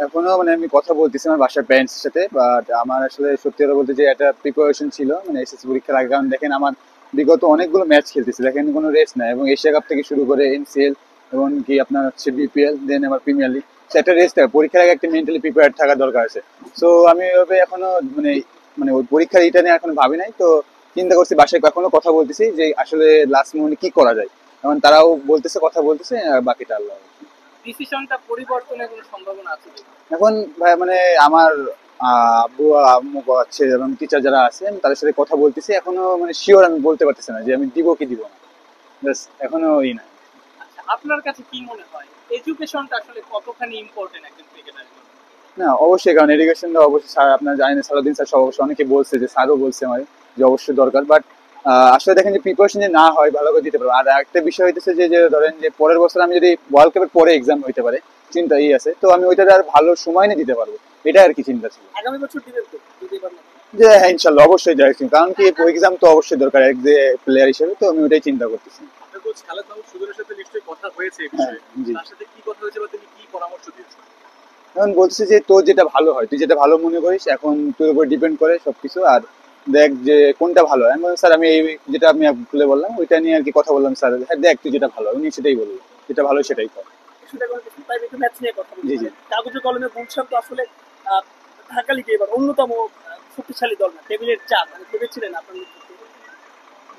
এখনো মানে আমি কথা বলতেছি আমার বাসার প্যারেন্টস এর সাথে, বাট আমার আসলে সত্যি কথা বলতে যে একটা প্রিপারেশন ছিল মানে এসএসসি পরীক্ষার আগে। কারণ দেখেন আমার বিগত অনেকগুলো ম্যাচ খেলতেছি, দেখেন কোনো রেস্ট নাই, এবং এশিয়া কাপ থেকে শুরু করে এনসিএল এবং কি আপনার হচ্ছে বিপিএল, দেন আবার প্রিমিয়ার লিগ। একটা রেস্ট থাকে, পরীক্ষার আগে একটা মেন্টালি প্রিপেয়ার থাকা দরকার আছে। সো আমি ওইভাবে এখনো মানে মানে ওই পরীক্ষার এটা নিয়ে এখনো ভাবি নাই। তো চিন্তা করছি, বাসায় এখনো কথা বলতেছি যে আসলে লাস্ট মোমেন্টে কি করা যায়। এখন তারাও বলতেছে, কথা বলতেছে, আর বাকিটা আল্লাহ। ডিসিশনটা পরিবর্তনের কোনো সম্ভাবনা আছে কি? এখন ভাই মানে আমার আব্বু আম্মু আছে এবং টিচার যারা আছেন তাদের সাথে কথা বলতেছি, এখনো মানে শিওর আমি বলতে পারতেছি না যে আমি দিব কি দিব না। জাস্ট এখনো না। আচ্ছা, আপনার কাছে কি মনে হয় এডুকেশনটা আসলে কতখানি ইম্পর্টেন্ট একজন ক্রিকেটারের জন্য? না অবশ্যই, কারণ এডুকেশনটা অবশ্যই স্যার আপনার জানেন, সারাদিন স্যার সব অবশ্যই অনেকে বলছে, যে স্যারও বলছে আমার যে অবশ্যই দরকার। বাট আসলে দেখেন যে প্রিপারেশন যে না হয় ভালো করে দিতে পারবো। আর একটা বিষয় হইতেছে যে যে ধরেন যে পরের বছর আমি যদি ওয়ার্ল্ড কাপের পরে এক্সাম হইতে পারে, চিন্তা এই আছে, তো আমি ওইটাতে আর ভালো সময় নিয়ে দিতে পারবো। এটা আর কি চিন্তা ছিল। আগামী বছর দিবেন তো যদি এবার না? যে হ্যাঁ ইনশাল্লাহ অবশ্যই যাচ্ছি, কারণ কি এক্সাম তো অবশ্যই দরকার এক যে প্লেয়ার হিসেবে, তো আমি ওইটাই চিন্তা করতেছি। আপনার কোচ খালেদ মাহমুদ সুজনের সাথে নিশ্চয়ই কথা হয়েছে এই হ্যাঁ বিষয়ে। জি। তার সাথে কি কথা হয়েছে বা তিনি কি পরামর্শ দিয়েছেন? এখন বলতেছে যে তোর যেটা ভালো হয়, তুই যেটা ভালো মনে করিস, এখন তোর উপর ডিপেন্ড করে সবকিছু। আর দেখ যে কোনটা ভালো হয়। আমি বললাম, স্যার আমি এই যেটা আমি খুলে বললাম ওইটা নিয়ে আর কি কথা বললাম। স্যার হ্যাঁ দেখ তুই যেটা ভালো হয়, উনি সেটাই বললো, যেটা ভালো সেটাই কর। সেটা কোনো কিছু তাই একটু ম্যাচ নিয়ে কথা বলি। জি জি। মানে কাগজে কলমে গুলশান তো আসলে আহ, ঢাকা লিগে এবার অন্যতম শক্তিশালী দল না, টেবিলের চার মানে ভেবেছিলেন আপনার নেতৃত্বে?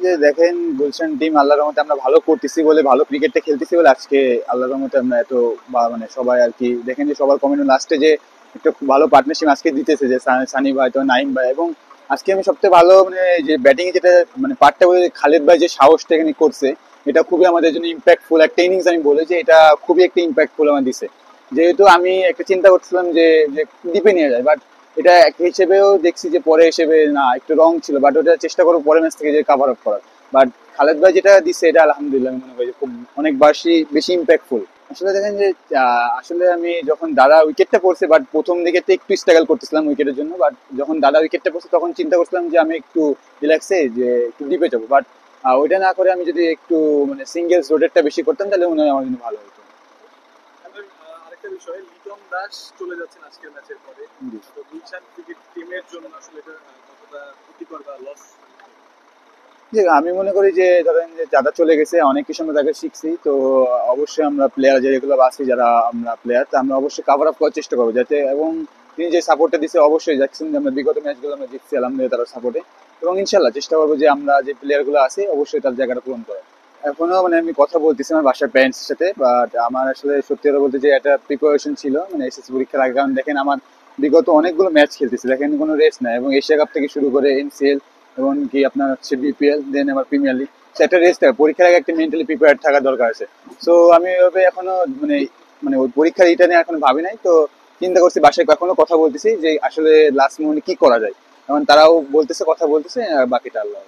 যে দেখেন গুলশান টিম আল্লাহর রহমতে আমরা ভালো করতেছি বলে, ভালো ক্রিকেটটা খেলতেছি বলে আজকে আল্লাহর রহমতে আমরা এত বা মানে সবাই আর কি দেখেন যে সবার কমেন্ট লাস্টে যে একটা খুব ভালো পার্টনারশিপ আজকে দিতেছে, যে সানি ভাই তো নাইম ভাই। এবং আজকে আমি সবথেকে ভালো মানে যে ব্যাটিং এ যেটা মানে পার্টটা বলে খালেদ ভাই যে সাহসটা এখানে করছে, এটা খুবই আমাদের জন্য ইম্প্যাক্টফুল একটা ইনিংস। আমি বলি যে এটা খুবই একটা ইম্প্যাক্টফুল আমার দিছে। যেহেতু আমি একটা চিন্তা করছিলাম যে যে ডিপে নিয়ে যায়, বাট এটা এক হিসেবেও দেখছি যে পরে হিসেবে না একটু রং ছিল, বাট ওটা চেষ্টা করবো পরের ম্যাচ থেকে যে কাভার আপ করার। বাট খালেদ ভাই যেটা দিচ্ছে এটা আলহামদুলিল্লাহ আমি মনে করি যে খুব অনেক বেশি বেশি ইম্প্যাক্টফুল। আসলে দেখেন যে আসলে আমি যখন দাদা উইকেটটা পড়ছে, বাট প্রথম দিকে তো একটু স্ট্রাগল করতেছিলাম উইকেটের জন্য, বাট যখন দাদা উইকেটটা পড়ছে তখন চিন্তা করছিলাম যে আমি একটু রিল্যাক্সে যে একটু ডিপে যাবো। বাট ওইটা না করে আমি যদি একটু মানে সিঙ্গেলস রোটেটটা বেশি করতাম তাহলে মনে হয় আমার জন্য ভালো হতো। তারপর আরেকটা বিষয়, লিটন দাস চলে যাচ্ছেন আজকের ম্যাচের পরে। জি। তো গুলশান ক্রিকেট টিমের জন্য আসলে এটা কতটা ক্ষতিকর বা লস? যে আমি মনে করি যে ধরেন যে যারা চলে গেছে অনেক কিছু আমরা তাকে শিখছি, তো অবশ্যই আমরা প্লেয়ার যেগুলো আছি যারা আমরা প্লেয়ার, তো আমরা অবশ্যই কাভার আপ করার চেষ্টা করবো যাতে। এবং তিনি যে সাপোর্টটা দিচ্ছে অবশ্যই যাচ্ছেন যে আমরা বিগত ম্যাচগুলো আমরা জিতছি আলহামদুলিল্লাহ তার সাপোর্টে। এবং ইনশাল্লাহ চেষ্টা করবো যে আমরা যে প্লেয়ার গুলো আছে অবশ্যই তার জায়গাটা পূরণ করার। এখনো মানে আমি কথা বলতেছি আমার বাসার প্যারেন্টস এর সাথে, বাট আমার আসলে সত্যি কথা বলতে যে একটা প্রিপারেশন ছিল মানে এসএসসি পরীক্ষার আগে। কারণ দেখেন আমার বিগত অনেকগুলো ম্যাচ খেলতেছি, দেখেন কোনো রেস্ট নাই, এবং এশিয়া কাপ থেকে শুরু করে এনসিএল এবং কি আপনার হচ্ছে বিপিএল, দেন আবার প্রিমিয়ার লিগ। একটা রেস্ট থাকে, পরীক্ষার আগে একটা মেন্টালি প্রিপেয়ার থাকা দরকার আছে। সো আমি ওইভাবে এখনো মানে মানে ওই পরীক্ষার এটা নিয়ে এখনো ভাবি নাই। তো চিন্তা করছি, বাসায় এখনো কথা বলতেছি যে আসলে লাস্ট মোমেন্টে কি করা যায়। এখন তারাও বলতেছে, কথা বলতেছে, আর বাকিটা আল্লাহ।